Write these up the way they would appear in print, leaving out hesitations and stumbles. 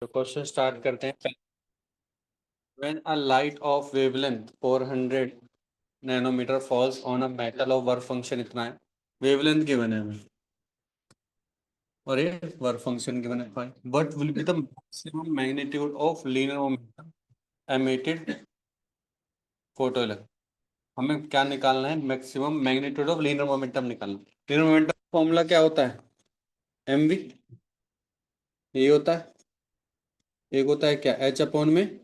तो question start करते हैं। When a light of wavelength 400 nanometre falls on a metal of work function इतना है, वेवलेंथ गिवन है हमें और ये वर्क फंक्शन गिवन है fine. What will be the maximum magnitude of linear momentum emitted photo electron. हमें क्या निकालना है? Maximum magnitude of linear momentum निकालना है। लीनियर मोमेंटम फॉर्मूला क्या होता है? एमवी। ये होता है, एक होता है क्या, एच अपॉन में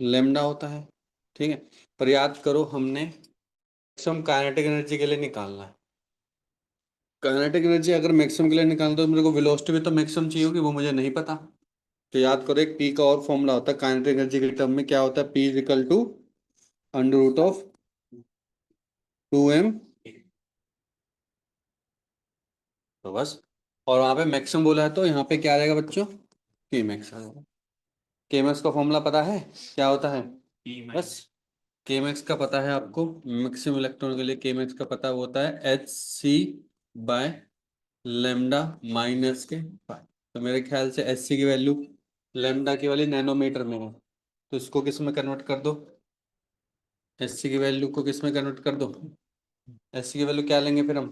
लेमडा होता है। ठीक है, पर याद करो हमने मैक्सिमम काइनेटिक एनर्जी के लिए निकालना है। काइनेटिक एनर्जी अगर मैक्सिमम के लिए निकालना तो मेरे को वेलोसिटी भी तो मैक्सिमम चाहिए होगी, वो मुझे नहीं पता। तो याद करो एक पी का और फॉर्मूला होता है काइनेटिक एनर्जी के टर्म में, क्या होता है? P is equal to under root of 2m। तो बस, और वहां पे मैक्सिमम बोला है तो यहाँ पे क्या आ जाएगा बच्चों? के मैक्स आ जाएगा। के मैक्स का फॉर्मूला पता है क्या होता है? बस, के मैक्स का पता है आपको, मैक्सिमम इलेक्ट्रॉन के लिए के मैक्स का पता होता है H C by lambda minus K five. तो मेरे ख्याल से एच सी की वैल्यू लेमडा की वाली नैनोमीटर में है, तो इसको किस में कन्वर्ट कर दो? एच सी की वैल्यू को किस में कन्वर्ट कर दो? एच सी की वैल्यू क्या लेंगे फिर हम?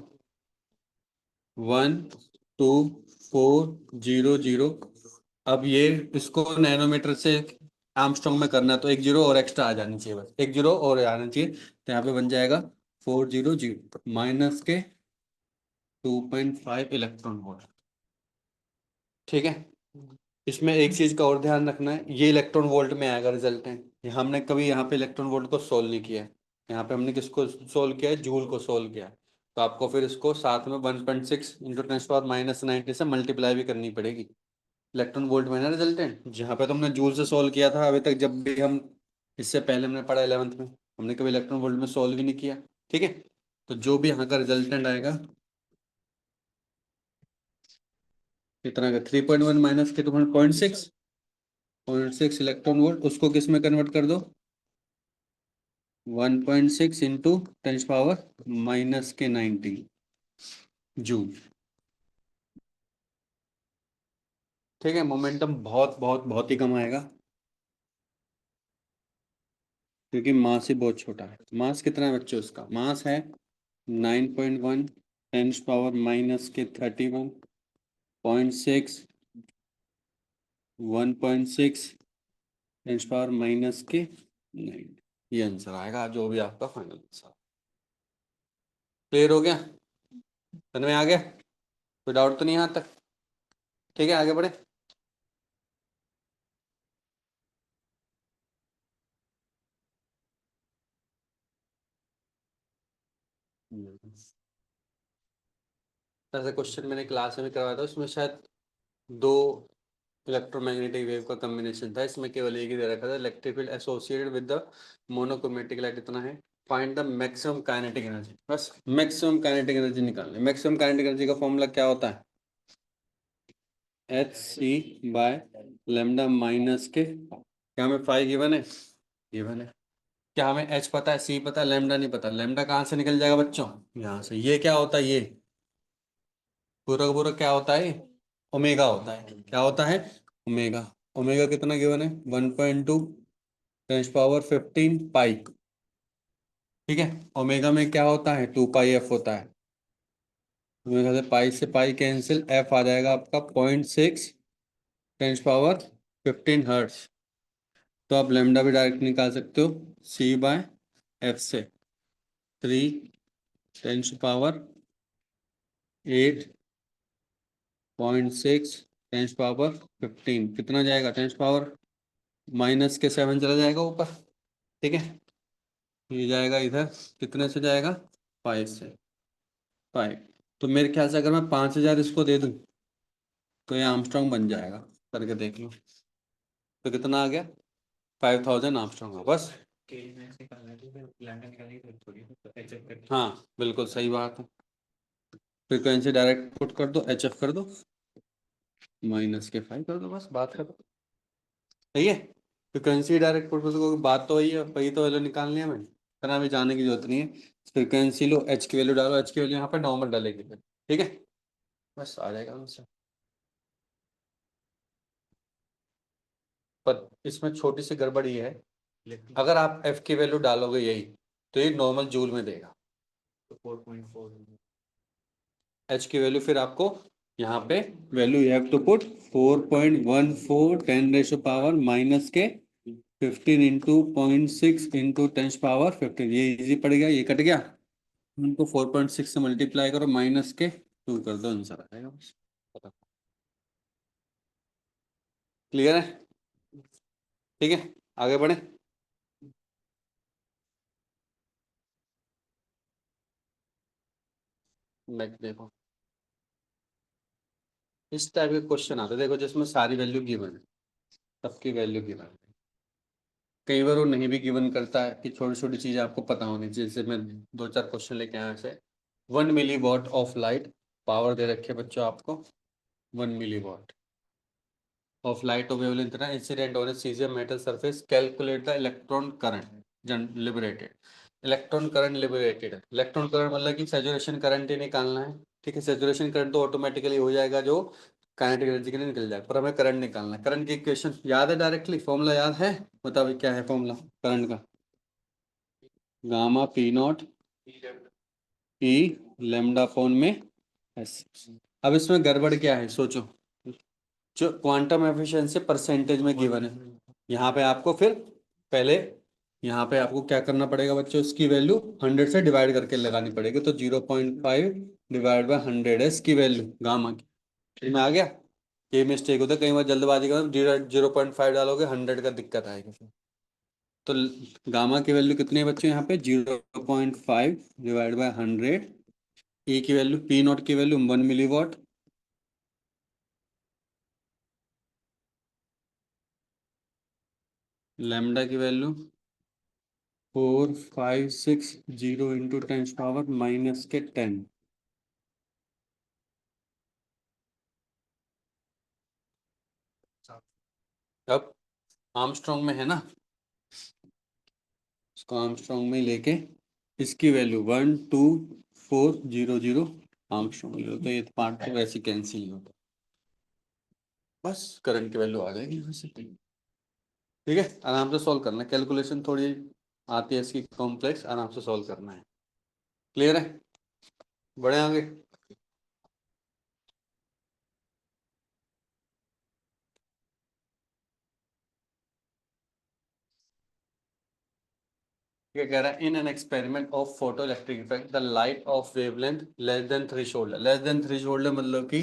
12400। अब ये इसको नैनोमीटर से आर्मस्ट्रॉन्ग में करना है, तो एक जीरो और एक्स्ट्रा आ जानी चाहिए, बस एक जीरो और आना चाहिए। तो यहाँ पे बन जाएगा 400 माइनस के 2.5 इलेक्ट्रॉन वोल्ट। ठीक है, इसमें एक चीज का और ध्यान रखना है, ये इलेक्ट्रॉन वोल्ट में आएगा रिजल्टेंट। हमने कभी यहाँ पे इलेक्ट्रॉन वोल्ट को सोल्व नहीं किया है। यहाँ पे हमने किसको सोल्व किया है? जूल को सोल्व किया है। तो आपको फिर इसको साथ में 1.6 इंटू टेन पावर माइनस 90 से मल्टीप्लाई भी करनी पड़ेगी। इलेक्ट्रॉन वोल्ट में ना रिजल्टेंट, जहाँ पे तुमने जूल से सोल्व किया था अभी तक, जब भी हम इससे पहले हमने पढ़ा 11th में, हमने कभी इलेक्ट्रॉन वोल्ट में सोल्व ही नहीं किया। ठीक है, तो जो भी यहाँ का रिजल्टेंट आएगा कितना का, 3.1 माइनस के 2.6 इलेक्ट्रॉन वोल्ट, उसको किस में कन्वर्ट कर दो? 1.6 इंटू टेन पावर माइनस के 90 जूल। ठीक है, मोमेंटम बहुत बहुत बहुत ही कम आएगा, क्योंकि मास ही बहुत छोटा है। मास कितना है बच्चों? उसका मास है 9.1 टेन पावर माइनस के 31.6 1.6 टेन पावर माइनस के 9। ये आंसर आएगा जो भी आपका फाइनल आंसर। क्लियर हो गया? समझ में आ गया? कोई डाउट तो नहीं यहाँ तक? ठीक है, आगे बढ़े। ऐसा क्वेश्चन मैंने क्लास में भी करवाया था, उसमें शायद दो इलेक्ट्रोमैग्नेटिक वेव का कॉम्बिनेशन था, इसमें केवल एक ही दे रखा था, electric field associated with the monochromatic light इतना है। Find the maximum kinetic energy. बस मैक्सिमम काइनेटिक एनर्जी निकालनी। मैक्सिमम काइनेटिक एनर्जी का फॉर्मूला क्या होता है? H C by lambda minus K, क्या हमें फाइव गिवन है? गिवन है। क्या हमें एच पता है, सी पता है, लेमडा नहीं पता? लेमडा कहाँ से निकल जाएगा बच्चों? यहाँ से। ये क्या होता है? ये पूरा का पूरा क्या होता है? ओमेगा होता है। क्या होता है? ओमेगा। ओमेगा कितना गिवन है? 1.2 टेन पावर 15 पाई। ठीक है, ओमेगा में क्या होता है? 2 पाई एफ होता है। ओमेगा से पाई कैंसिल, एफ आ जाएगा आपका 0.6 टेन पावर 15 हर्ट्स। तो आप लेमडा भी डायरेक्ट निकाल सकते हो, सी बाय एफ से 3 टेन पावर 8.6 टेन पावर 15 कितना जाएगा? टेन पावर माइनस के 7 चला जाएगा ऊपर। ठीक है, ये जाएगा इधर, कितने से जाएगा? 5 से। 5। तो मेरे ख्याल से अगर मैं 5,000 इसको दे दूं तो ये आर्मस्ट्रॉन्ग बन जाएगा। करके देख लो, तो कितना आ गया? 5,000 आर्मस्ट्रॉन्ग है बस। हाँ बिल्कुल सही बात है। फ्रीक्वेंसी डायरेक्ट पुट कर दो, एच एफ कर दो, माइनस के 5 कर दो, बस बात कर दो। सही है, फ्रीक्वेंसी डायरेक्ट पुट कर दो, बात तो वही है, वही तो वैल्यू निकालनी है। हमें इतना भी जाने की जरूरत नहीं है। फ्रीक्वेंसी लो, एच की वैल्यू डालो, एच की वैल्यू यहाँ पे नॉर्मल डालेगी फिर। ठीक है, बस आ जाएगा आंसर। पर इसमें छोटी सी गड़बड़ ये है, अगर आप एफ की वैल्यू डालोगे यही तो ये नॉर्मल जूल में देगा, 4.4 एच की वैल्यू फिर आपको यहाँ पे value you have to put 4.14 10 minus के 15 इंटू 0.6 इंटू 10 ये इजी पड़ गया, ये कट गया, उनको 4.6 से मल्टीप्लाई करो माइनस के 2 कर दो, आंसर आ जाएगा बस। क्लियर है? ठीक है, आगे बढ़े। नेक्स्ट देखो, इस टाइप के क्वेश्चन आते हैं, देखो जिसमें सारी वैल्यू गिवन है, सबकी वैल्यू गिवन है। कई बार वो नहीं भी गिवन करता है कि छोटी छोटी चीजें आपको पता होनी चाहिए, जैसे मैं 2-4 क्वेश्चन लेके आया ऐसे। 1 मिली वॉट ऑफ लाइट पावर दे रखे बच्चों आपको, 1 मिली what of light of wavelength ना incident on a cesium metal surface, calculate the electron current liberated। Electron current liberated है, इलेक्ट्रॉन करंट मतलब कि सैचुरेशन करंट ही निकालना है। ठीक है, सैचुरेशन करंट तो ऑटोमेटिकली हो जाएगा जो काइनेटिक एनर्जी के लिए निकल जाएगा, पर हमें करंट निकालना है। करंट की इक्वेशन याद है, डायरेक्टली फॉर्मूला याद है? बताओ क्या है फॉर्मूला करंट का? Gamma P not E lambda upon में एस। अब इसमें गड़बड़ क्या है सोचो, जो क्वांटम एफिशिएंसी परसेंटेज में गिवन है, यहाँ पे आपको फिर पहले यहाँ पे आपको क्या करना पड़ेगा बच्चों, इसकी वैल्यू 100 से डिवाइड करके लगानी पड़ेगी, तो 0.5 डिवाइड बाय 100 है इसकी वैल्यू गामा की। में आ गया? ये मिस्टेक होता है कई बार जल्दबाजी का, 0.5 डालोगे 100 का दिक्कत आएगा फिर। तो गामा की वैल्यू कितनी है बच्चों यहाँ पे, 0.5 डिवाइड बाय 100। ए की वैल्यू, पी नॉट की वैल्यू 1 मिली वॉट, लैम्डा की वैल्यू 4560 इंटू 10 - 10। अब आर्मस्ट्रॉन्ग में है ना, इसको आर्मस्ट्रॉन्ग में लेके इसकी वैल्यू 12400 आर्मस्ट्रॉन्ग ले लो, तो ये पार्ट तो वैसे कैंसिल ही होता, बस करंट की वैल्यू आ जाएगी यहाँ से। ठीक है, आराम से सॉल्व करना है, कैलकुलेशन थोड़ी आती है इसकी कॉम्प्लेक्स, आराम से सॉल्व करना है। क्लियर है? बढ़े आगे। क्या कह रहा है, in an experiment of photo electric effect the light of wavelength less than threshold. Less than threshold मतलब कि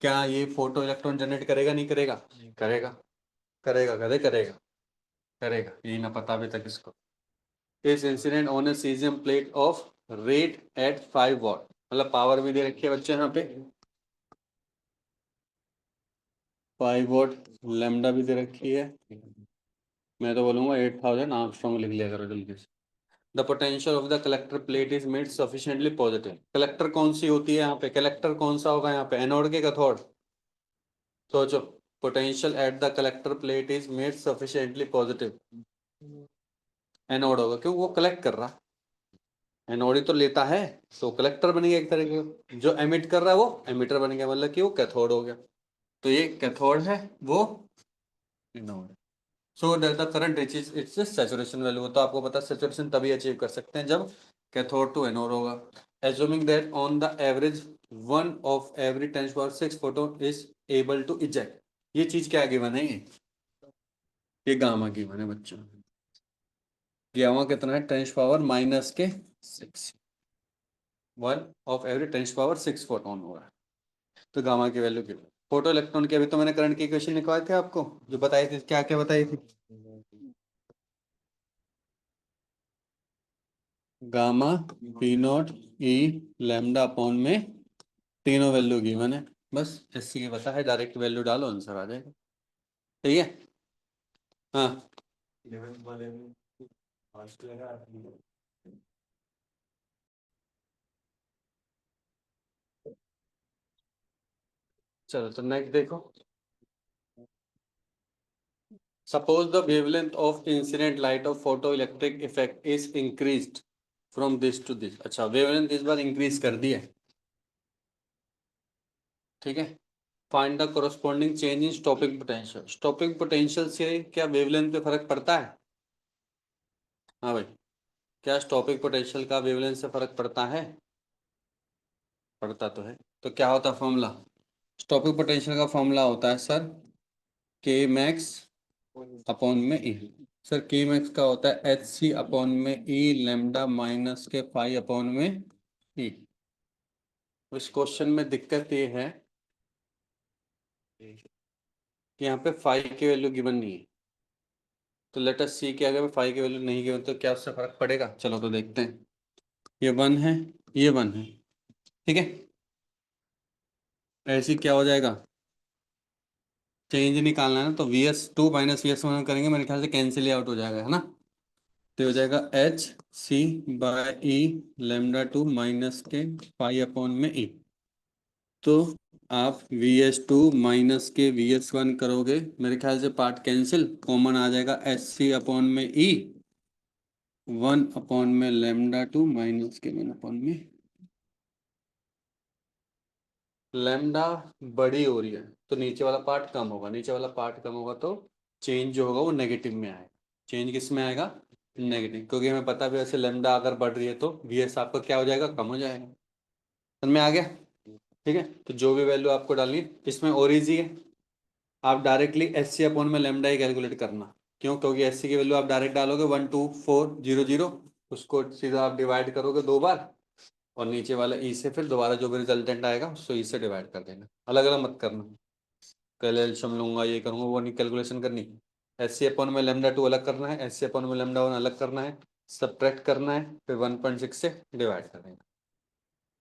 क्या ये फोटो इलेक्ट्रॉन जनरेट करेगा नहीं करेगा? करेगा, करेगा कदे करेगा, करेगा, यही ना पता अभी तक इसको। इस incident on a caesium plate of rate at 5 watt, मतलब पावर भी दे रखी है बच्चे यहाँ पे 5 वॉट, लेमडा भी दे रखी है, मैं तो बोलूंगा 8000 आर्मस्ट्रॉन्ग लिख लिया करो जल्दी से। The potential of the collector plate is made sufficiently positive. Collector कौन सी होती है यहाँ पे, कलेक्टर कौन सा होगा यहाँ पे, एनोड के कैथोड? सोचो, potential at the collector plate is made sufficiently positive, anode होगा, क्यों वो कलेक्ट कर रहा, एनोड ही तो लेता है, तो कलेक्टर बन गया एक तरह के, जो एमिट कर रहा है वो एमिटर बन गया, मतलब कि वो कैथोड हो गया, तो ये कैथोड है, वो एनोड है। So that the current reaches it's saturation value, तो आपको पता है सैचुरेशन तभी अचीव कर सकते हैं जब कैथोड टू एनोड होगा। Assuming that on the average 1 of every 10⁶ photon is able to eject, ये चीज क्या गिवन है, ये गामा गिवन है बच्चों। गामा कितना है, 10⁻⁻⁶, 1 of every 10⁻⁶ फोटोन हो रहा है, तो गामा की वैल्यू गिवन। फोटो इलेक्ट्रॉन की अभी तो मैंने करंट की इक्वेशन लिखवाए थे आपको, जो बताई थी, क्या क्या बताई थी, gamma P not E lambda upon में तीनों वैल्यू गिवन है, बस एससी के पता है, डायरेक्ट वैल्यू डालो आंसर आ जाएगा। ठीक है, हाँ चलो तो नेक्स्ट देखो, suppose the wavelength of incident light of photo electric effect is increased from this to this. अच्छा, वेवलेंथ इस बार इंक्रीज कर दी है, ठीक है, find the corresponding change in stopping potential. Stopping potential से क्या वेवलेंथ पे फर्क पड़ता है? हाँ भाई, क्या स्टॉपिंग पोटेंशियल का वेवलेंथ से फर्क पड़ता है? पड़ता तो है। तो क्या होता है फॉर्मूला? स्टॉपिंग पोटेंशियल का फॉर्मूला होता है सर के मैक्स अपॉन में ई। सर के मैक्स का होता है एच सी अपॉन में ई lambda minus K five upon में ई। इस क्वेश्चन में दिक्कत ये है कि यहाँ पे फाइव की वैल्यू गिवन नहीं है। तो लेट अस सी कि अगर फाइव की वैल्यू नहीं गिवन तो क्या उससे फर्क पड़ेगा? चलो तो देखते हैं। ये वन है, ये वन है, ठीक है। ऐसी क्या हो जाएगा? चेंज निकालना है ना, तो V S two minus V S one करेंगे, मेरे ख्याल से कैंसिल आउट हो जाएगा, है ना। तो हो जाएगा एच सी बाय ई lambda two minus K five upon में ई। तो आप वी एस टू माइनस के वी एस वन करोगे, मेरे ख्याल से पार्ट कैंसिल, कॉमन आ जाएगा एच सी अपॉन में ई वन अपॉन में लेमडा टू माइनस के वन अपॉन में लेमडा बड़ी हो रही है तो नीचे वाला पार्ट कम होगा, नीचे वाला पार्ट कम होगा तो चेंज जो होगा वो नेगेटिव में आएगा। चेंज किस में आएगा? नेगेटिव, क्योंकि हमें पता भी वैसे लेमडा अगर बढ़ रही है तो वी एस आपका क्या हो जाएगा? कम हो जाएगा। समझ में आ गया? ठीक है, तो जो भी वैल्यू आपको डालनी है इसमें और इजी है, आप डायरेक्टली एस सी अपॉन में लेमडा ही कैलकुलेट करना। क्यों? क्योंकि एस सी की वैल्यू आप डायरेक्ट डालोगे 12400, उसको सीधा आप डिवाइड करोगे दो बार, और नीचे वाला ई से फिर दोबारा जो भी रिजल्टेंट आएगा उसको ई से डिवाइड कर देना, अलग अलग मत करना। पहले एल्शियम लूंगा ये करूंगा वो नहीं कैलकुलेशन करनी। एस सी अपॉन में लेमडा टू अलग करना है, एस सी अपॉन में लेमडा वन अलग करना है, सब्ट्रैक्ट करना है, फिर 1.6 से डिवाइड कर देना,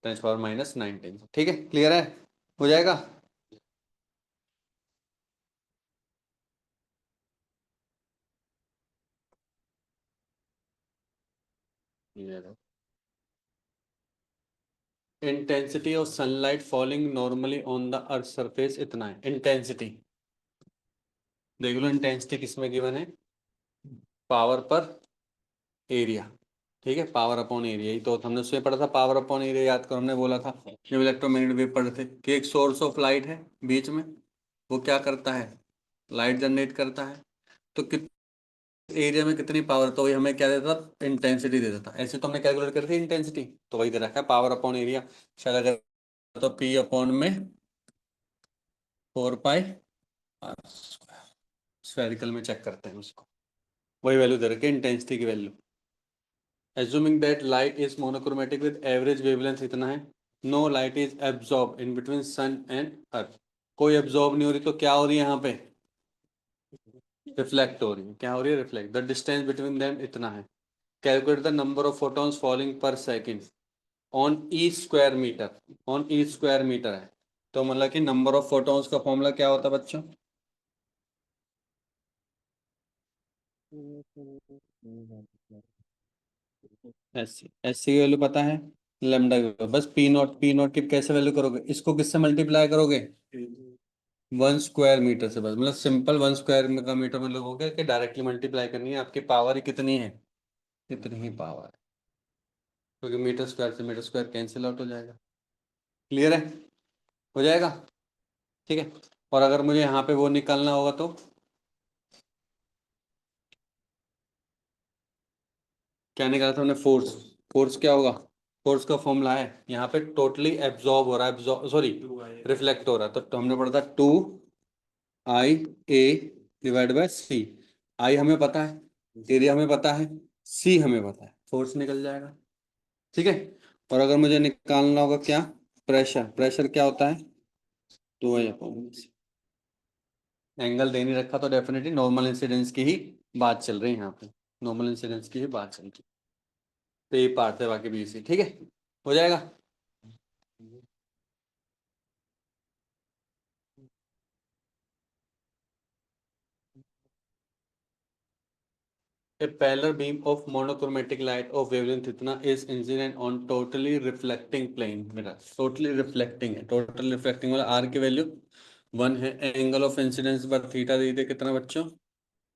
10⁻−19। ठीक है, क्लियर है? हो जाएगा। क्लियर है। Intensity of sunlight falling normally on the earth surface इतना है। इंटेंसिटी देख लो, इंटेंसिटी किसमें गिवन है? पावर पर एरिया। ठीक है, पावर अपॉन एरिया ही तो हमने उसमें पढ़ा था। पावर अपॉन एरिया याद करो, हमने बोला था जब इलेक्ट्रोमैग्नेटिक वेव पढ़े थे कि एक सोर्स ऑफ लाइट है बीच में, वो क्या करता है? लाइट जनरेट करता है। तो किस एरिया में कितनी पावर, तो वही हमें क्या देता था? इंटेंसिटी दे देता। ऐसे तो हमने कैलकुलेट करी थी इंटेंसिटी, तो वही दे रखा है पावर अपॉन एरिया। शायद अगर तो पी अपॉन में 4 पाई स्फेरिकल में चेक करते हैं उसको, वही वैल्यू दे रखी है इंटेंसिटी की value. Assuming that light is monochromatic with average wavelength इतना है, no light is absorbed in between sun and earth। कोई absorb नहीं हो रही तो क्या हो रही है यहाँ पे? रिफ्लेक्ट हो रही है। क्या हो रही है? Reflect. The distance between them इतना है। Calculate the number of photons falling per second on E square metre. On E square metre है तो मतलब कि नंबर ऑफ फोटॉन्स का फॉर्मूला क्या होता है बच्चों? एस सी की वैल्यू पता है, लेमडा की value। बस पी नॉट की कैसे वैल्यू करोगे? इसको किससे मल्टीप्लाई करोगे? वन स्क्वायर मीटर से। बस मतलब सिंपल वन स्क्वायर का मीटर में लोगोगे कि डायरेक्टली मल्टीप्लाई करनी है, आपकी पावर ही कितनी है? कितनी ही पावर है, क्योंकि मीटर स्क्वायर से मीटर स्क्वायर कैंसिल आउट हो जाएगा। क्लियर है? हो जाएगा। ठीक है, और अगर मुझे यहाँ पे वो निकालना होगा तो क्या निकाला था हमने? फोर्स। फोर्स क्या होगा? फोर्स का फॉर्मूला है यहाँ पे टोटली एब्जॉर्ब हो रहा है, एब्जॉर्ब सॉरी रिफ्लेक्ट हो रहा है, तो हमने पढ़ा था 2IA डिवाइड बाय सी। आई हमें पता है, एरिया हमें पता है, सी हमें पता है, फोर्स निकल जाएगा। ठीक है, और अगर मुझे निकालना होगा क्या? प्रेशर। प्रेशर क्या होता है? तो वही एंगल दे नहीं रखा तो डेफिनेटली नॉर्मल इंसिडेंस की ही बात चल रही है यहाँ पे, नॉर्मल इंसिडेंस की ही बात चल रही है। तो ये पार्ट है, बाकी बीसी। ठीक है, हो जाएगा। A parallel beam of monochromatic light of wavelength इतना is incident on totally reflecting plane। मेरा totally reflecting है, total reflecting वाला R की वैल्यू 1 है। एंगल ऑफ इंसिडेंस पर थीटा दी थी कितना बच्चों?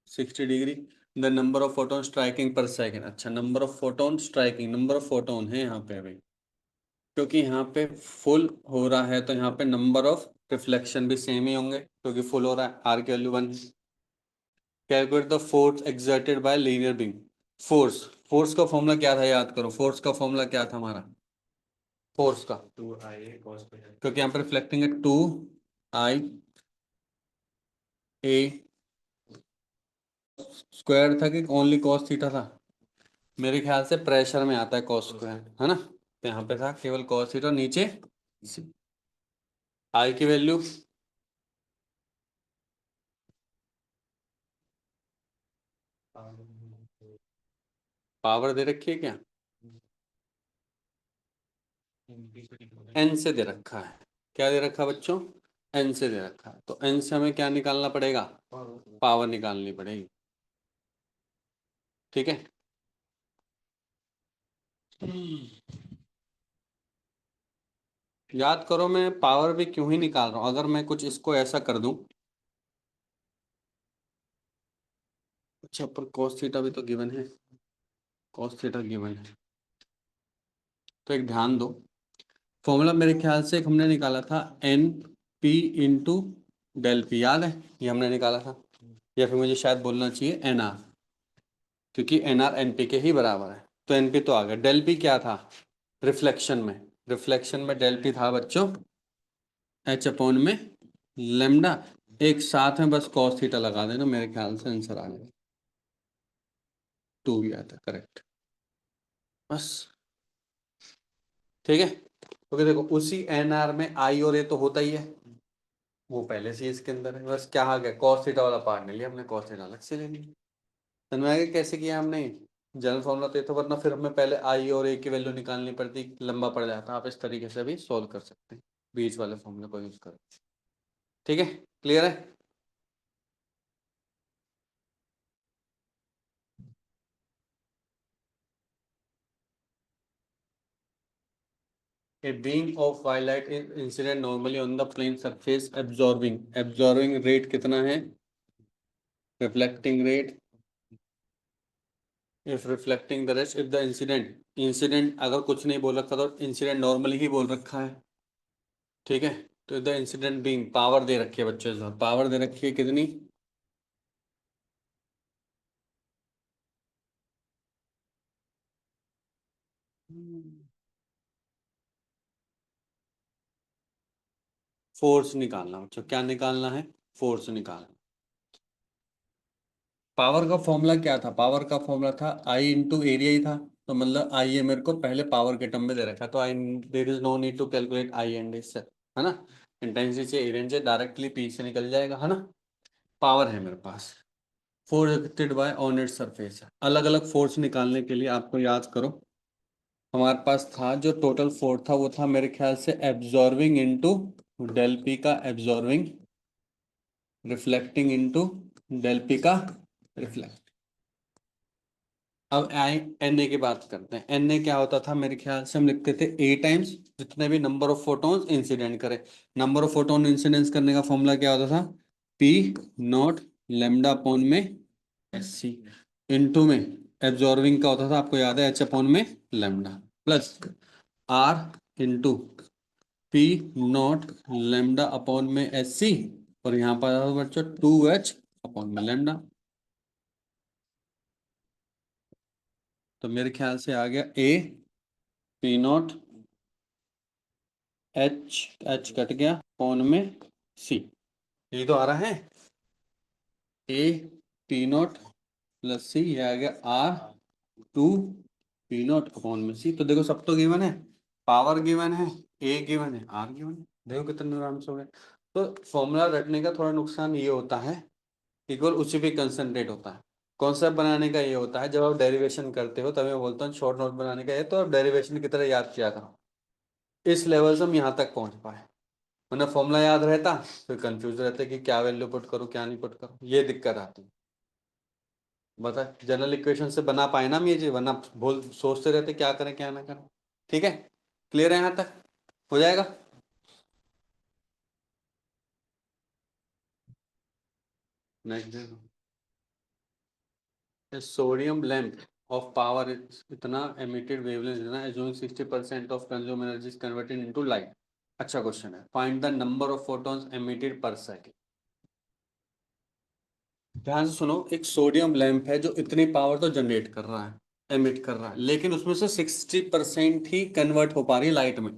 60 degree. The number of photon striking per second. अच्छा, number of photon striking, number of photon है यहाँ पे अभी, क्योंकि यहाँ पे फुल हो रहा है तो यहाँ पे नंबर ऑफ रिफ्लेक्शन भी सेम ही होंगे क्योंकि फुल हो रहा है, आर की वैल्यू 1 है। Calculate the force exerted by linear beam. Force, force का फॉर्मूला क्या था याद करो, फोर्स का फॉर्मूला क्या था हमारा, फोर्स का, 2IA cos क्योंकि यहाँ पर रिफ्लेक्टिंग है, 2IA स्क्वायर था कि ओनली कॉस थीटा था, मेरे ख्याल से प्रेशर में आता है कॉस स्क्वायर, है ना, तो यहाँ पे था केवल कॉस थीटा, नीचे आई की वैल्यू पावर दे रखी है क्या, एन से दे रखा है, क्या दे रखा है बच्चों, एन से दे रखा है, तो एन से हमें क्या निकालना पड़ेगा, पावर निकालनी पड़ेगी, ठीक है। याद करो मैं पावर भी क्यों ही निकाल रहा हूं, अगर मैं कुछ इसको ऐसा कर दूं, अच्छा पर cos थीटा भी तो गिवन है, cos थीटा गिवन है, तो एक ध्यान दो, फॉर्मूला मेरे ख्याल से एक हमने निकाला था N P into del P, याद है, ये हमने निकाला था, या फिर मुझे शायद बोलना चाहिए एन आर, क्योंकि एन आर एन पी के ही बराबर है, तो एन पी तो आ गया, डेल पी क्या था रिफ्लेक्शन में, रिफ्लेक्शन में डेल पी था बच्चों एच अपॉन में लेमडा, एक साथ में बस कॉस थीटा लगा देना, मेरे ख्याल से आंसर आ गया, 2 भी आता करेक्ट, बस, ठीक है, क्योंकि देखो उसी एन आर में आई और ए तो होता ही है, वो पहले से ही इसके अंदर है, बस क्या आ गया कॉस थीटा वाला पार्ट नहीं लिया हमने, कॉस थीटा अलग से ले लिया, समझ में आया कैसे किया हमने, जनरल फॉर्मूला तो ये था, वरना फिर हमें पहले आई और ए की वैल्यू निकालनी पड़ती, लंबा पड़ जाता, आप इस तरीके से भी सॉल्व कर सकते हैं, बीच वाले फॉर्मूले को यूज कर, ठीक है, क्लियर है। A beam of white light is incident normally on the plane surface absorbing rate कितना है, reflecting rate, if reflecting the rest, if the incident अगर कुछ नहीं बोल रखा तो इंसिडेंट नॉर्मली ही बोल रखा है, ठीक है, तो द इंसिडेंट बीम पावर दे रखी है बच्चों से, पावर दे रखी है कितनी, फोर्स निकालना बच्चों, क्या निकालना है, फोर्स निकालना, पावर का फॉर्मूला क्या था, पावर का फॉर्मूला था आई इंटू एरिया ही था, तो मतलब आई है मेरे को पहले पावर के टर्म में दे रखा, तो I there is no need to calculate I and इससे, है ना, इंटेंसिटी से एरिया से डायरेक्टली पी से निकल जाएगा, है ना, पावर है मेरे पास, force acted by on it surface, अलग अलग फोर्स निकालने के लिए आपको याद करो, हमारे पास था जो टोटल फोर्स था वो था मेरे ख्याल से एब्जॉर्बिंग इनटू डेल पी का absorbing, reflecting into del P का रिफ्लेक्ट। अब आई एन ए की बात करते हैं, एन ए क्या होता था, मेरे ख्याल से हम लिखते थे ए टाइम्स जितने भी नंबर ऑफ फोटॉन्स इंसिडेंट करे, नंबर ऑफ फोटोन इंसिडेंस करने का फॉर्मूला क्या होता था, पी नॉट लेमडा अपॉन में एस सी, इंटू में एब्जॉर्बिंग का होता था आपको याद है एच अपॉन में lambda, plus R into P naught lambda upon में एस सी, और यहाँ पर आता था बच्चों 2H अपॉन में लेमडा, तो मेरे ख्याल से आ गया A P not H, H cut गया अपॉन में सी, ये तो आ रहा है ए पी नॉट प्लस सी, ये आ गया आर 2 P0 अपॉन में सी, तो देखो सब तो गिवन है, पावर गिवन है, ए गिवन है, आर गिवन है, देखो कितने आराम से हो गए, तो फॉर्मूला रटने का थोड़ा नुकसान ये होता है, इक्वल उसी पे कंसंट्रेट होता है, कॉन्सेप्ट बनाने का ये होता है, जब आप डेरिवेशन करते हो तब मैं बोलता हूँ शॉर्ट नोट बनाने का है, तो आप डेरिवेशन की तरह याद किया करो, इस लेवल से हम यहाँ तक पहुंच पाए, वरना फॉर्मूला याद रहता फिर कंफ्यूज रहते कि क्या वैल्यू पुट करूँ क्या नहीं पुट करूँ, ये दिक्कत आती है, बता जनरल इक्वेशन से बना पाए ना हम ये चीज, वरना बोल सोचते रहते क्या करें क्या ना करें, ठीक है, क्लियर है यहाँ तक, हो जाएगा। Next, sodium lamp of power इतना एमिटेड वेवलेंथ इतना assuming 60% of consume energy is converted into light, अच्छा क्वेश्चन है, find the number of photons emitted पर सेकंड। ध्यान से सुनो, एक सोडियम लैंप है जो इतनी पावर तो जनरेट कर रहा है, एमिट कर रहा है, लेकिन उसमें से 60% ही कन्वर्ट हो पा रही है लाइट में।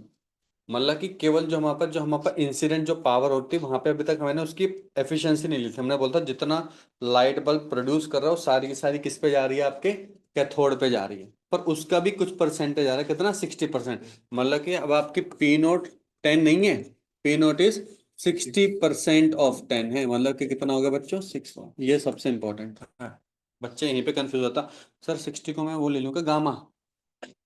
मतलब कि केवल जो हमारे पास इंसिडेंट जो पावर होती है वहां पे अभी तक मैंने उसकी एफिशिएंसी नहीं ली थी। हमने बोलता जितना लाइट बल्ब प्रोड्यूस कर रहा हो सारी की सारी किस पे जा रही है, आपके कैथोड पे जा रही है, पर उसका भी कुछ परसेंटेज आ रहा है, कितना, 60%। मतलब कि अब आपकी पी नोट 10 नहीं है, पी नोट इज 60% ऑफ 10 है। मतलब कि कितना हो गया बच्चों, 6। ये सबसे इंपॉर्टेंट है, बच्चे यहीं पे कंफ्यूज होता, सर 60 को मैं वो ले लूंगा गामा।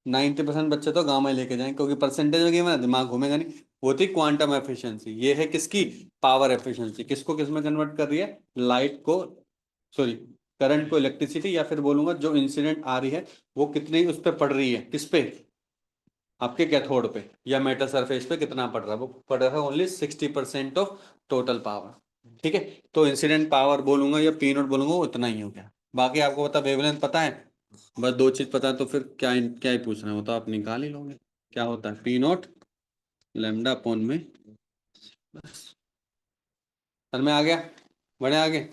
90% बच्चे तो गामा ही लेके जाएंगे, क्योंकि परसेंटेज में गेम है, दिमाग घूमेगा नहीं। वो थी क्वांटम एफिशिएंसी, ये है किसकी, पावर एफिशिएंसी। किसको किस में कन्वर्ट कर रही है, लाइट को, सॉरी, करंट को इलेक्ट्रिसिटी, या फिर बोलूंगा जो इंसिडेंट आ रही है वो कितनी उस पर पड़ रही है, किस पे, आपके कैथोड पे या मेटल सरफेस पे कितना पड़ रहा है, वो पड़ रहा है ओनली 60% ऑफ टोटल पावर। ठीक है, तो इंसिडेंट पावर बोलूंगा या पी नोट बोलूंगा वो इतना ही हो गया। बाकी आपको पता, वेवलेंथ पता है, बस दो चीज पता है, तो फिर क्या क्या ही पूछना है, वो तो आप निकाल ही लोगे। क्या होता है, पी नोट लेमडा अपॉन में, बस। समझ में आ गया, बढ़े आगे।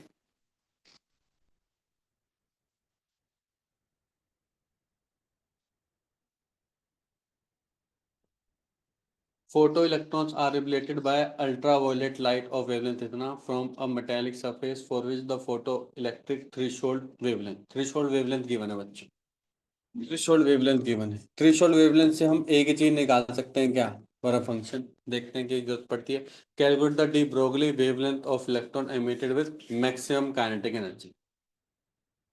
Photoelectrons are related by ultraviolet light of wavelength इतना from a metallic surface for which the photoelectric threshold wavelength, threshold wavelength given है बच्चों, थ्रेशोल्ड वेवलेंथ गिवन है। थ्रेशोल्ड वेवलेंथ से हम एक ही चीज निकाल सकते हैं, क्या, बड़ा फंक्शन देखते हैं कि जरूरत पड़ती है। Calculate the de Broglie wavelength of electron emitted with maximum kinetic energy.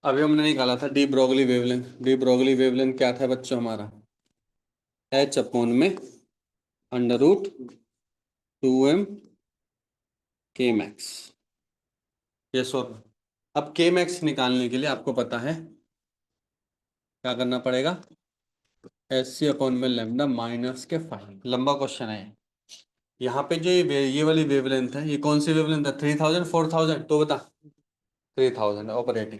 अभी हमने निकाला था de Broglie wavelength. De Broglie wavelength क्या था बच्चों हमारा, एच अपॉन में अंडर रूट 2m के मैक्स। ये सो, अब के मैक्स निकालने के लिए आपको पता है क्या करना पड़ेगा, एस सी अपॉन में लेमडा माइनस के 5। लंबा क्वेश्चन है। यहाँ पे जो ये वाली वेवलेंथ है, ये कौन सी वेवलेंथ है, 3000 4000, तो बता, 3000 ऑपरेटिंग।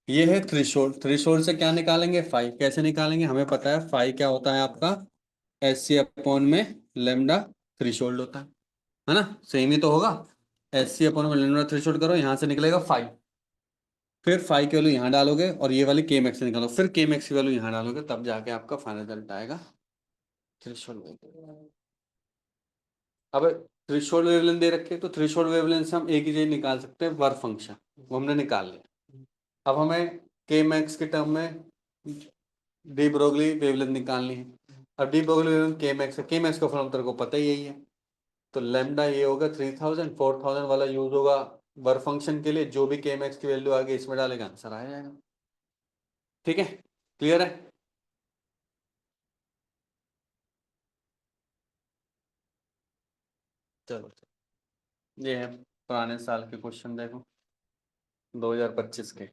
ये है थ्रेशोल्ड। थ्रेशोल्ड से क्या निकालेंगे, 5। कैसे निकालेंगे, हमें पता है 5 क्या होता है आपका, एस सी अपॉन में लेमडा थ्रेशोल्ड होता है ना, सेम ही तो होगा। एस सी अपॉन में लेमडा थ्रेशोल्ड करो, यहाँ से निकलेगा 5, फिर 5 की वैल्यू यहाँ डालोगे और ये वाली के मैक्स निकालो, फिर के मैक्स की वैल्यू यहाँ डालोगे, तब जाके आपका फाइनल रिजल्ट आएगा थ्रेशोल्ड। अब थ्रेशोल्ड वेवलेंथ दे रखे, तो थ्रेशोल्ड वेवलेंथ से हम एक ही चीज निकाल सकते हैं, वर्क फंक्शन, वो हमने निकाल लिया। अब हमें के मैक्स के टर्म में डी ब्रोगली वेवलेंथ निकालनी है। अब डी ब्रोगली वेवलेंथ के मैक्स है, के मैक्स का फॉर्मूला तेरे को पता ही यही है, तो लेमडा ये होगा 3000, 4000 वाला यूज होगा वर्क फंक्शन के लिए, जो भी के मैक्स की वैल्यू आगे इसमें डालेगा आंसर आ जाएगा। ठीक है, क्लियर है। चलो, ये है पुराने साल के क्वेश्चन, देखो 2025 के।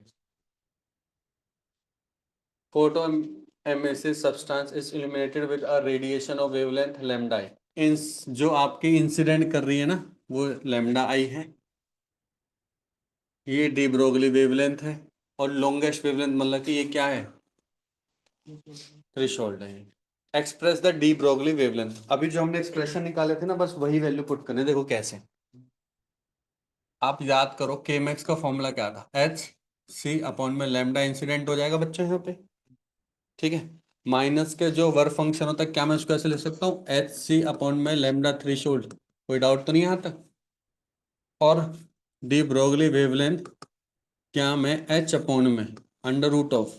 Photo emissive substance is illuminated with a radiation of wavelength lambda I. इन जो आपकी इंसिडेंट कर रही है ना, वो लैम्डा आई है, ये डी ब्रोगली वेवलेंथ है, और लॉन्गेस्ट वेवलेंथ मतलब कि ये क्या है, थ्रेशोल्ड है। Express the de Broglie wavelength, अभी जो हमने एक्सप्रेशन निकाले थे ना, बस वही वैल्यू पुट करने, देखो कैसे। आप याद करो के मैक्स का फॉर्मूला क्या था, एच सी अपॉन में लैम्डा इंसिडेंट हो जाएगा बच्चों यहाँ पे। ठीक है, माइनस के जो वर्क फंक्शन होता है, क्या मैं उसको ऐसे लिख सकता हूँ, एच सी अपॉन में लेमडा थ्रेशोल्ड। कोई डाउट तो नहीं यहाँ तक। और डी ब्रोगली वेवलेंथ, क्या मैं एच अपॉन में अंडर रूट ऑफ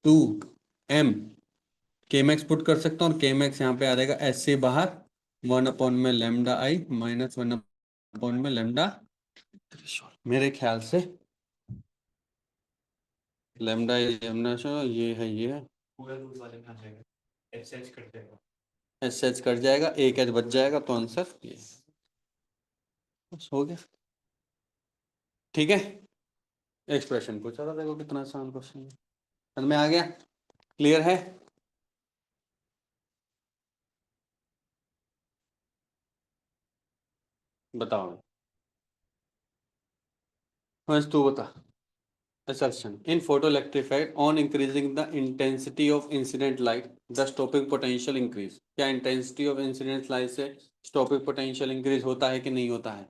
2m के मैक्स पुट कर सकता हूँ, और के मैक्स यहाँ पे आ जाएगा एच सी बाहर, 1 अपॉन में लेमडा आई माइनस 1 अपॉन में लेमडा थ्रेशोल्ड। मेरे ख्याल से लेमडा ये है, ये है, पूरा रूट वाले में आ जाएगा, एच एच कट जाएगा, एक एच बच जाएगा, तो आंसर ये बस हो गया। ठीक है, एक्सप्रेशन पूछा था, देखो कितना आसान क्वेश्चन है, समझ में आ गया, क्लियर है। बताओ, बस तू बता। assertion in photoelectrified on increasing the intensity of incident light the stopping potential increase. क्या intensity of incident light से stopping potential increase होता है कि नहीं होता है?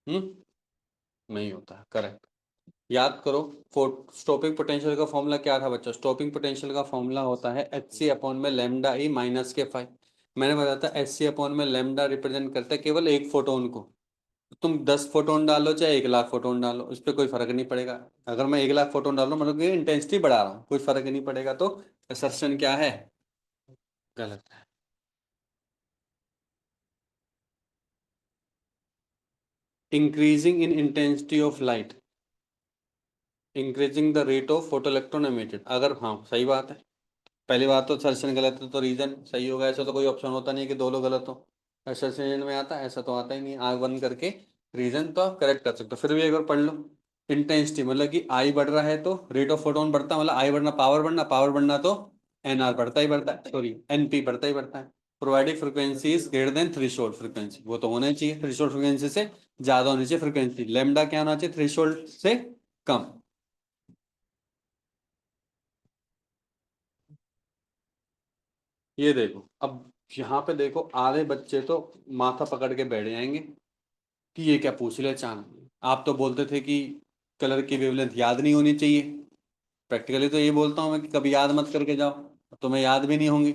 नहीं होता है, करेक्ट। याद करो, स्टॉपिंग पोटेंशियल का फॉर्मूला क्या था बच्चों? स्टॉपिंग पोटेंशियल का फॉर्मूला होता है एच सी अपॉन में lambda E minus K five. मैंने बताया था एच सी अपॉन में लेमडा रिप्रेजेंट करता है केवल एक फोटोन को। तुम 10 फोटोन डालो चाहे 1 लाख फोटोन डालो, उस पर कोई फर्क नहीं पड़ेगा। अगर मैं 1 लाख फोटोन डाल रहा हूँ मतलब कि इंटेंसिटी बढ़ा रहा हूँ, कोई फर्क नहीं पड़ेगा। तो असर्शन क्या है? गलत है। Increasing in intensity of light increasing the rate of photo electron emitted, अगर हाँ सही बात है। पहली बात तो असर्शन गलत है तो रीजन सही होगा, ऐसा तो कोई ऑप्शन होता नहीं कि दोनों गलत हो। असर्शन में आता है, ऐसा तो आता ही नहीं। आग बंद करके रीजन तो आप करेक्ट कर सकते हो। फिर भी एक बार पढ़ लो। इंटेंसिटी मतलब कि आई बढ़ रहा है तो रेट ऑफ फोटोन बढ़ता है, मतलब आई बढ़ना पावर बढ़ना, पावर बढ़ना तो एन आर बढ़ता ही बढ़ता है, सॉरी एन पी बढ़ता ही बढ़ता है। Provided frequency is greater than threshold frequency, वो तो होना ही चाहिए, थ्रेशोल्ड फ्रिक्वेंसी से ज्यादा होनी चाहिए फ्रिक्वेंसी। लेमडा क्या होना चाहिए? थ्रेशोल्ड से कम। ये देखो अब, यहाँ पे देखो आधे बच्चे तो माथा पकड़ के बैठ जाएंगे कि ये क्या पूछ लिया अचानक। आप तो बोलते थे कि कलर की वेवलेंथ याद नहीं होनी चाहिए। प्रैक्टिकली तो ये बोलता हूँ मैं कि कभी याद मत करके जाओ, तुम्हें याद भी नहीं होंगी।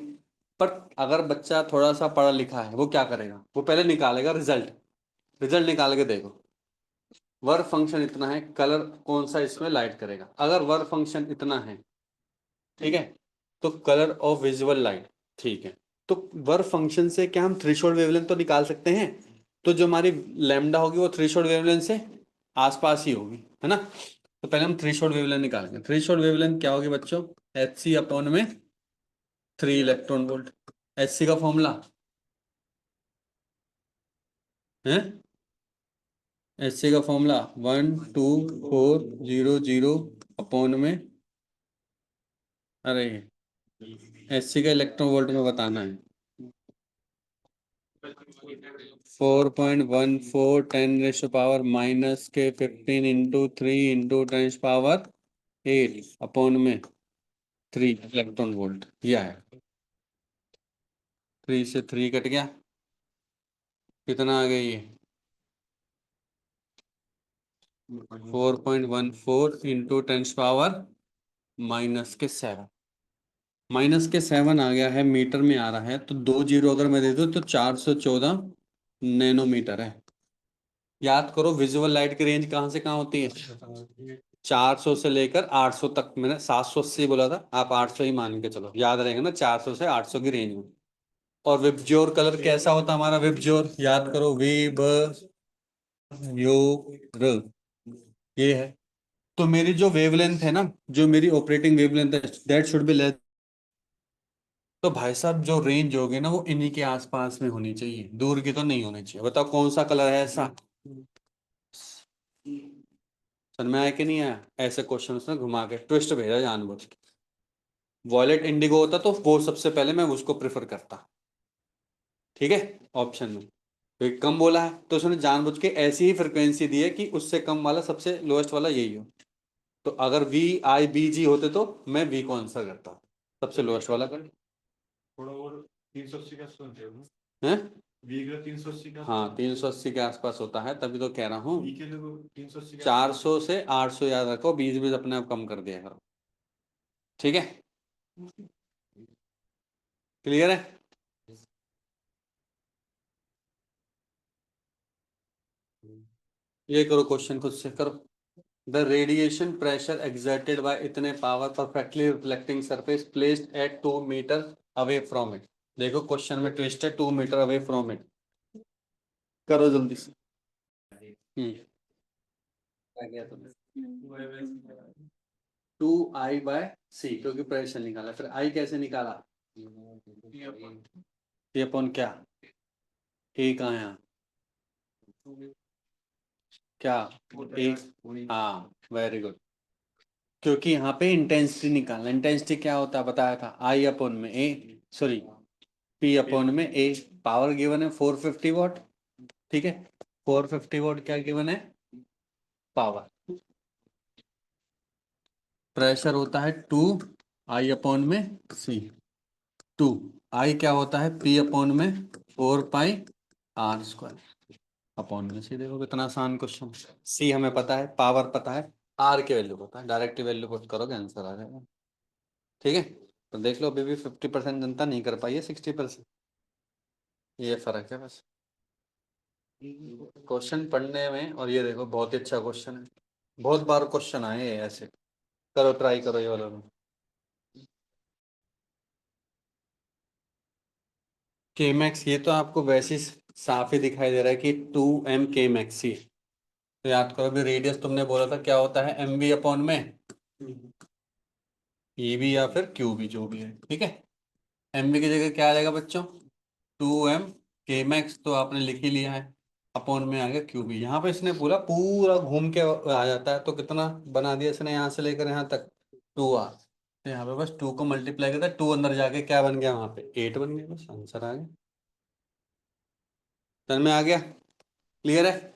पर अगर बच्चा थोड़ा सा पढ़ा लिखा है वो क्या करेगा? वो पहले निकालेगा रिजल्ट। रिजल्ट निकाल के देखो, वर्क फंक्शन इतना है, कलर कौन सा इसमें लाइट करेगा। अगर वर्क फंक्शन इतना है, ठीक है, तो कलर ऑफ विजुअल लाइट, ठीक है, तो वर्क फंक्शन से क्या हम थ्रेशोल्ड वेवलेंथ तो निकाल सकते हैं। तो जो हमारी लैम्डा होगी वो थ्रेशोल्ड वेवलेंथ से आसपास ही होगी, है ना। तो पहले हम थ्रेशोल्ड वेवलेंथ निकालेंगे। थ्रेशोल्ड वेवलेंथ क्या होगी बच्चों? एच सी अपॉन में 3 इलेक्ट्रॉन वोल्ट। एच सी का फॉर्मूला है, एच सी का फॉर्मूला 12400 अपॉन में, अरे एच सी का इलेक्ट्रॉन वोल्ट में बताना है। 4.14 10 माइनस के 15 इंटू 3 इंटू 10 8 अपॉन में 3 इलेक्ट्रॉन वोल्ट, यह है। 3 से 3 कट गया, कितना आ गया ये? 4.14 इंटू 10 माइनस के 7। -7 आ गया है, मीटर में आ रहा है, तो 2 जीरो अगर मैं दे दूं तो 414 नैनोमीटर है। याद करो विजुअल लाइट की रेंज कहाँ से कहाँ होती है? 400 से लेकर 800 तक। मैंने 780 बोला था, आप 800 ही मान के चलो, याद रहेगा ना, 400 से 800 की रेंज में। और विबज्योर कलर कैसा होता है हमारा? विबज्योर याद करो, विब योर, ये है। तो मेरी जो वेवलेंथ है ना, जो मेरी ऑपरेटिंग वेवलेंथ है, दैट शुड बी लेस। तो भाई साहब जो रेंज होगी ना वो इन्हीं के आसपास में होनी चाहिए, दूर की तो नहीं होनी चाहिए। बताओ कौन सा कलर है ऐसा? समझ में आया कि नहीं आया? ऐसे क्वेश्चन उसने घुमा के ट्विस्ट भेजा जानबूझ के। वॉयलेट इंडिगो होता तो वो सबसे पहले मैं उसको प्रेफर करता, ठीक है, ऑप्शन में। तो कम बोला है तो उसने जानबूझ के ऐसी ही फ्रिक्वेंसी दी है कि उससे कम वाला सबसे लोएस्ट वाला यही हो। तो अगर वी आई बी जी होते तो मैं वी को आंसर करता, सबसे लोएस्ट वाला कर। थोड़ा और 380 का है, वी का 380 का, हाँ 380 के आसपास होता है, तभी तो कह रहा हूँ। 400 से 800 याद रखो, 20 20 अपने आप कम कर दिया करो, ठीक है। क्लियर है? ये करो क्वेश्चन खुद से करो। The radiation pressure exerted by इतने power perfectly reflecting surface placed at 2 metre away from it. देखो क्वेश्चन में ट्विस्ट है, 2 मीटर अवे फ्रॉम इट। करो जल्दी से। क्या किया तुमने? 2I/C, क्योंकि प्रेशर निकाला, फिर आई कैसे निकाला? ये अपन क्या, ए कहाँ है यहाँ? क्या एक, हाँ वेरी गुड। क्योंकि यहाँ पे इंटेंसिटी निकालना, इंटेंसिटी क्या होता है बताया था, आई अपॉन में ए, सॉरी पी अपॉन में ए। पावर गिवन है 450 वॉट, ठीक है, 450 वॉट क्या गिवन है पावर। प्रेशर होता है 2I/में C, 2I क्या होता है P/में 4πr²/C। देखो कितना आसान क्वेश्चन। C हमें पता है, पावर पता है, R की वैल्यू पता है, डायरेक्ट वैल्यू पुट करोगे आंसर आ जाएगा। ठीक है, तो देख लो अभी भी 50% जनता नहीं कर पाई है 60%, ये फर्क है बस क्वेश्चन पढ़ने में। और ये देखो बहुत ही अच्छा क्वेश्चन है, बहुत बार क्वेश्चन आए हैं ऐसे। करो ट्राई करो ये वाला। के मैक्स ये तो आपको वैसे ही साफ ही दिखाई दे रहा है कि 2m K max ही है। तो याद करो भी रेडियस तुमने बोला था क्या होता है mv/में, ये भी या फिर क्यू भी जो भी है, ठीक है। mv की जगह क्या आ जाएगा बच्चों 2m K max, तो आपने लिख ही लिया है, अपॉन में आ गया क्यू भी। यहाँ पे इसने पूरा पूरा घूम के आ जाता है, तो कितना बना दिया इसने यहाँ से लेकर यहाँ तक 2r। तो यहाँ पे बस 2 को मल्टीप्लाई करता है, 2 अंदर जाके क्या बन गया वहां पे 8 बन गया, बस आंसर आ गया। समझ में आ गया, क्लियर है।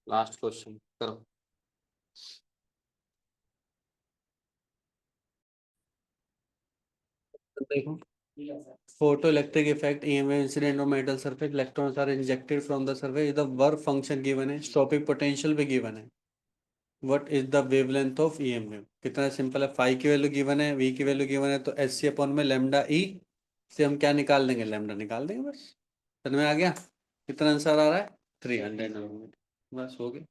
लास्ट क्वेश्चन करो। देखो photo electric effect EMF incident on metal surface, electrons are injected from the surface, the work function given है, स्टॉपिंग पोटेंशियल भी गिवन है, what is the wavelength of EMF. कितना सिंपल है, phi की वैल्यू given है, वी की वैल्यू गिवन है, तो SC/में लैम्डा ई से हम क्या निकाल देंगे, लैम्डा निकाल देंगे बस। समझ में आ गया, कितना आंसर आ रहा है 300 बस हो गया।